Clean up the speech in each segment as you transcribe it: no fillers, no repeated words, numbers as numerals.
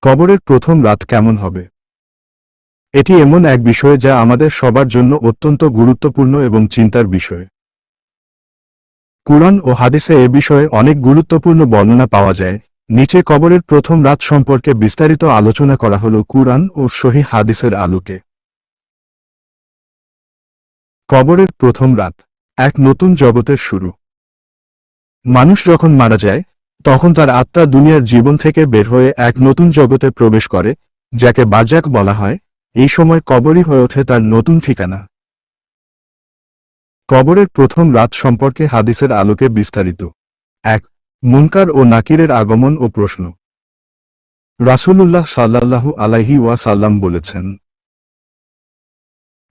কবরের প্রথম রাত কেমন হবে? এটি এমন এক বিষয় যা আমাদের সবার জন্য অত্যন্ত গুরুত্বপূর্ণ এবং চিন্তার বিষয়। কুরআন ও হাদিসে এ বিষয়ে অনেক গুরুত্বপূর্ণ বর্ণনা পাওয়া যায়। নিচে কবরের প্রথম রাত সম্পর্কে বিস্তারিত আলোচনা করা হল কুরআন ও সহিহ হাদিসের আলোকে। কবরের প্রথম রাত এক নতুন জগতের শুরু। মানুষ যখন মারা যায় তখন তার আত্মা দুনিয়ার জীবন থেকে বের হয়ে এক নতুন জগতে প্রবেশ করে, যাকে বারজাক বলা হয়। এই সময় কবরই হয়ে ওঠে তার নতুন ঠিকানা। কবরের প্রথম রাত সম্পর্কে হাদিসের আলোকে বিস্তারিত। ১. মুনকার ও নাকিরের আগমন ও প্রশ্ন। রাসূলুল্লাহ সাল্লাল্লাহু আলাইহি ওয়াসাল্লাম বলেছেন,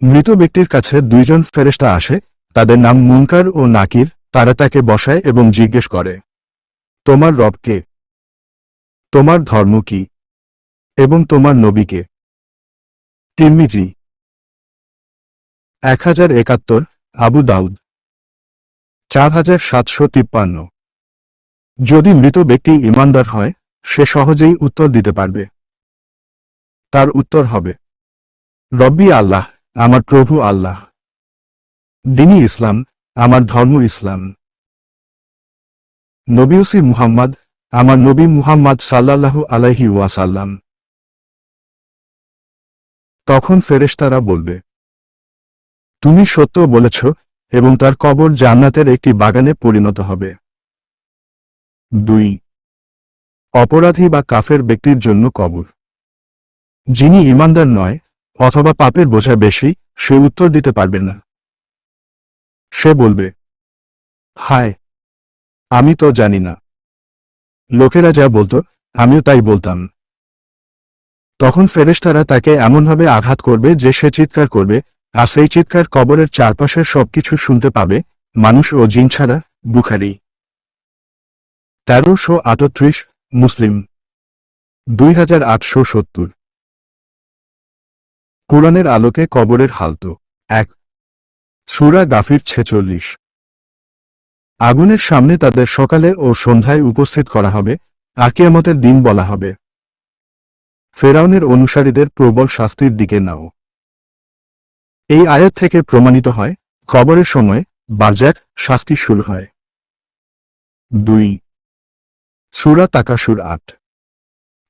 মৃত ব্যক্তির কাছে দুইজন ফেরেশতা আসে, তাদের নাম মুনকার ও নাকির। তারা তাকে বসায় এবং জিজ্ঞেস করে, তোমার রব কে? তোমার ধর্ম কি? এবং তোমার নবী কে? তিরমিজি 1071, আবু দাউদ 4753। যদি মৃত ব্যক্তি ঈমানদার হয়, সে সহজেই উত্তর দিতে পারবে। তার উত্তর হবে, রব্বি আল্লাহ, আমার প্রভু আল্লাহ। দ্বীনি ইসলাম, আমার ধর্ম ইসলাম। নবীউসি মুহাম্মদ, আমার নবী মুহাম্মদ সাল্লাল্লাহু আলাইহি ওয়াসাল্লাম। তখন ফেরেশতারা বলবে, তুমি সত্য বলেছ এবং তার কবর জান্নাতের একটি বাগানে পরিণত হবে। ২. অপরাধী বা কাফের ব্যক্তির জন্য কবর। যিনি ঈমানদার নয় অথবা পাপের বোঝা বেশি, সে উত্তর দিতে পারবে না। সে বলবে, হায়, আমি তো জানি না। লোকেরা যা বলতো আমিও তাই বলতাম। তখন ফেরেশতারা তাকে এমনভাবে আঘাত করবে যে সে চিৎকার করবে, আর সেই চিৎকার কবরের চারপাশের সবকিছু শুনতে পাবে, মানুষ ও জিন ছাড়া। বুখারী 1338, মুসলিম 2870। কুরআনের আলোকে কবরের হালত। ১. সূরা গাফির 46। আগুনের সামনে তাদের সকালে ও সন্ধ্যায় উপস্থিত করা হবে, আর কিয়ামতের দিন বলা হবে, ফেরাউনের অনুসারীদের প্রবল শাস্তির দিকে নাও। এই আয়াত থেকে প্রমাণিত হয়, কবরের সময় বারজাক শাস্তি শুরু হয়। ২. সূরা তাকাসুর ৮।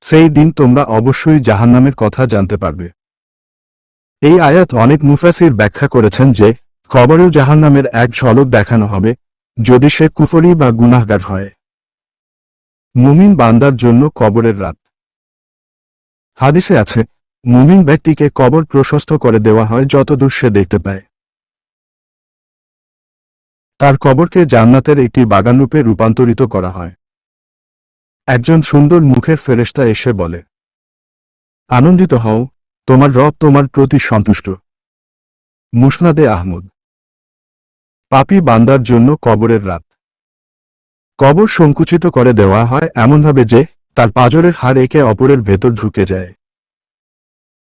সেই দিন তোমরা অবশ্যই জাহান্নামের কথা জানতে পারবে। এই আয়াত অনেক মুফাসির ব্যাখ্যা করেছেন যে কবরেও জাহান্নামের এক ঝলক দেখানো হবে, যদি সে কুফরি বা গুনাহগার হয়। মুমিন বান্দার জন্য কবরের রাত। হাদিসে আছে, মুমিন ব্যক্তিকে কবর প্রশস্ত করে দেওয়া হয় যতদূর সে দেখতে পায়। তার কবরকে জান্নাতের একটি বাগানরূপে রূপান্তরিত করা হয়। একজন সুন্দর মুখের ফেরেশতা এসে বলে, আনন্দিত হও, তোমার রব তোমার প্রতি সন্তুষ্ট। মুসনাদে আহমদ। পাপী বান্দার জন্য কবরের রাত। কবর সংকুচিত করে দেওয়া হয় এমনভাবে যে তার পাঁজরের হাড় একে অপরের ভেতর ঢুকে যায়।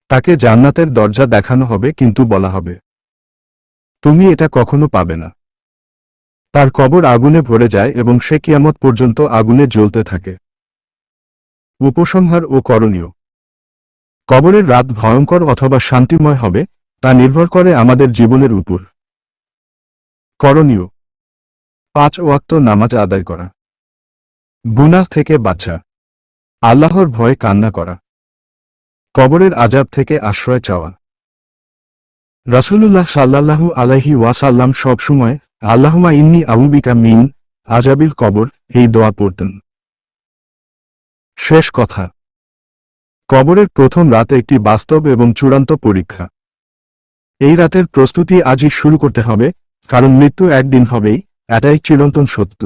তাকে জান্নাতের দরজা দেখানো হবে, কিন্তু বলা হবে, তুমি এটা কখনো পাবে না। তার কবর আগুনে ভরে যায় এবং সে কিয়ামত পর্যন্ত আগুনে জ্বলতে থাকে। উপসংহার ও করণীয়। কবরের রাত ভয়ঙ্কর অথবা শান্তিময় হবে তা নির্ভর করে আমাদের জীবনের উপর। করণীয়: ৫ ওয়াক্ত নামাজ আদায় করা, গুনাহ থেকে বাঁচা, আল্লাহর ভয়ে কান্না করা, কবরের আযাব থেকে আশ্রয় চাওয়া। রাসূলুল্লাহ সাল্লাল্লাহু আলাইহি ওয়াসাল্লাম সবসময় আল্লাহুম্মা ইন্নী আউযুবিকা মিন আযাবিল কবর এই দোয়া পড়তেন। শেষ কথা, কবরের প্রথম রাত একটি বাস্তব এবং চূড়ান্ত পরীক্ষা। এই রাতের প্রস্তুতি আজই শুরু করতে হবে, কারণ মৃত্যু একদিন হবেই, এটাই চিরন্তন সত্য।